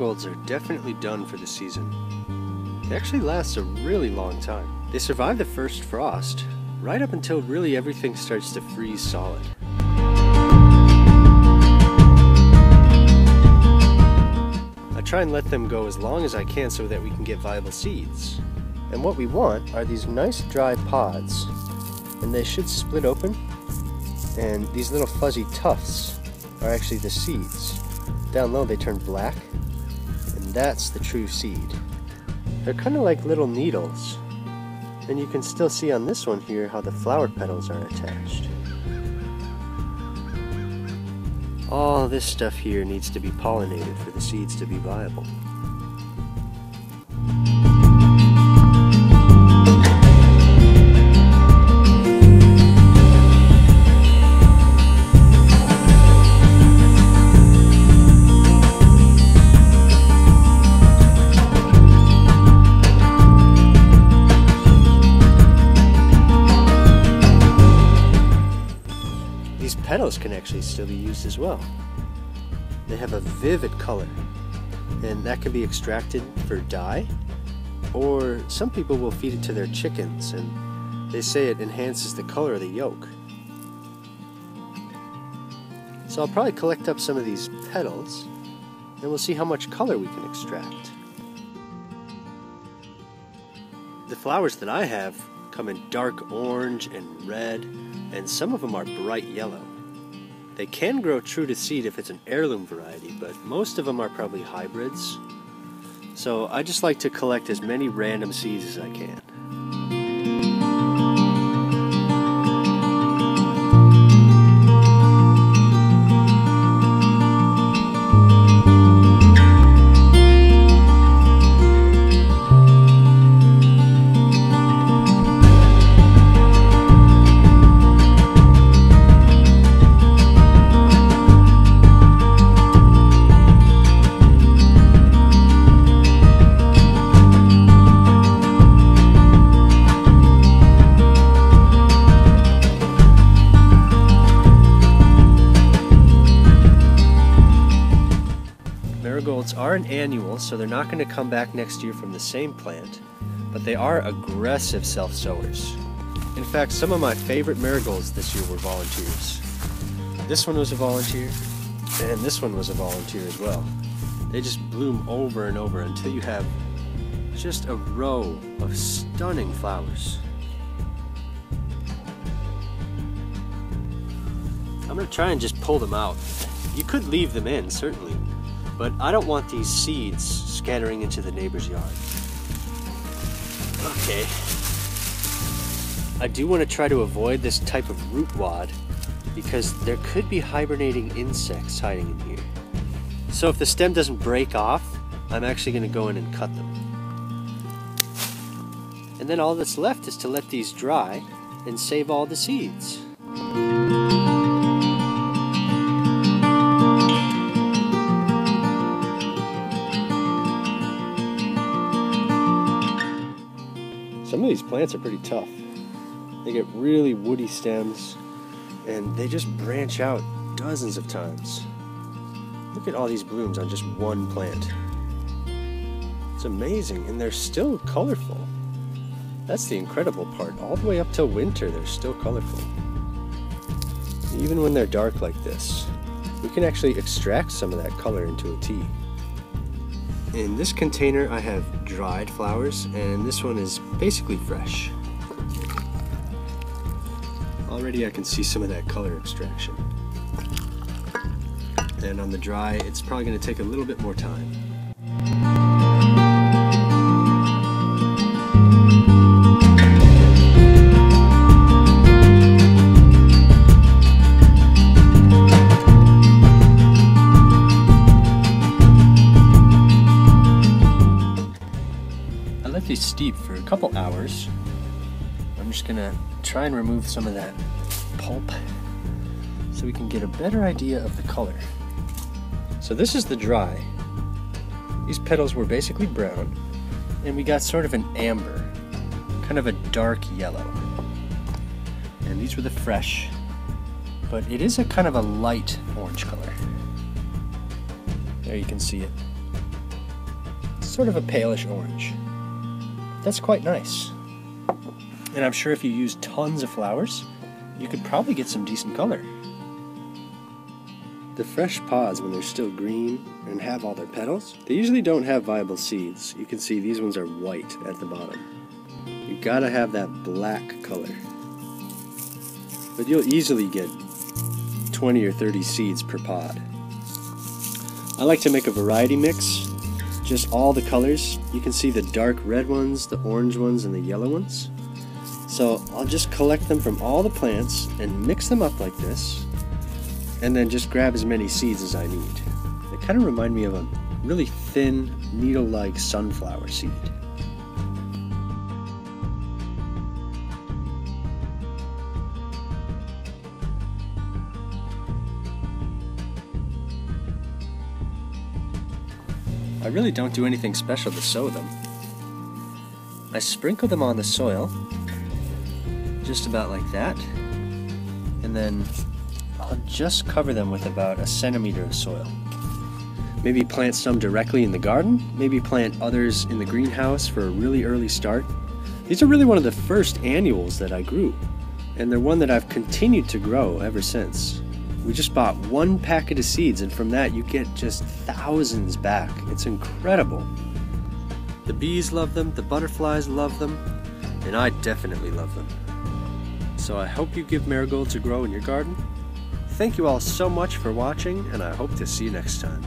marigolds are definitely done for the season. They actually last a really long time. They survive the first frost, right up until really everything starts to freeze solid. I try and let them go as long as I can so that we can get viable seeds. And what we want are these nice dry pods, and they should split open, and these little fuzzy tufts are actually the seeds. Down low they turn black, and that's the true seed. They're kind of like little needles, and you can still see on this one here how the flower petals are attached. All this stuff here needs to be pollinated for the seeds to be viable. Petals can actually still be used as well. They have a vivid color, and that can be extracted for dye, or some people will feed it to their chickens, and they say it enhances the color of the yolk. So I'll probably collect up some of these petals, and we'll see how much color we can extract. The flowers that I have come in dark orange and red, and some of them are bright yellow. They can grow true to seed if it's an heirloom variety, but most of them are probably hybrids. So I just like to collect as many random seeds as I can. Marigolds are an annual, so they're not going to come back next year from the same plant, but they are aggressive self-sowers. In fact, some of my favorite marigolds this year were volunteers. This one was a volunteer, and this one was a volunteer as well. They just bloom over and over until you have just a row of stunning flowers. I'm going to try and just pull them out. You could leave them in, certainly, but I don't want these seeds scattering into the neighbor's yard. Okay. I do want to try to avoid this type of root wad because there could be hibernating insects hiding in here. So if the stem doesn't break off, I'm actually going to go in and cut them. And then all that's left is to let these dry and save all the seeds. Some of these plants are pretty tough. They get really woody stems, and they just branch out dozens of times. Look at all these blooms on just one plant. It's amazing, and they're still colorful. That's the incredible part. All the way up till winter, they're still colorful. Even when they're dark like this, we can actually extract some of that color into a tea. In this container I have dried flowers, and this one is basically fresh. Already I can see some of that color extraction. And on the dry, it's probably going to take a little bit more time. These steep for a couple hours. I'm just gonna try and remove some of that pulp so we can get a better idea of the color. So this is the dry. These petals were basically brown, and we got sort of an amber, kind of a dark yellow. And these were the fresh, but it is a kind of a light orange color. There you can see it. sort of a palish orange. That's quite nice. And I'm sure if you use tons of flowers, you could probably get some decent color. The fresh pods, when they're still green and have all their petals, they usually don't have viable seeds. You can see these ones are white at the bottom. You gotta have that black color. But you'll easily get 20 or 30 seeds per pod. I like to make a variety mix, just all the colors. You can see the dark red ones, the orange ones, and the yellow ones. So I'll just collect them from all the plants and mix them up like this, and then just grab as many seeds as I need. They kind of remind me of a really thin, needle-like sunflower seed. I really don't do anything special to sow them. I sprinkle them on the soil, just about like that, and then I'll just cover them with about 1 centimeter of soil. Maybe plant some directly in the garden, maybe plant others in the greenhouse for a really early start. These are really one of the first annuals that I grew, and they're one that I've continued to grow ever since. We just bought 1 packet of seeds, and from that you get just thousands back. It's incredible. The bees love them, the butterflies love them, and I definitely love them. So I hope you give marigolds a grow in your garden. Thank you all so much for watching, and I hope to see you next time.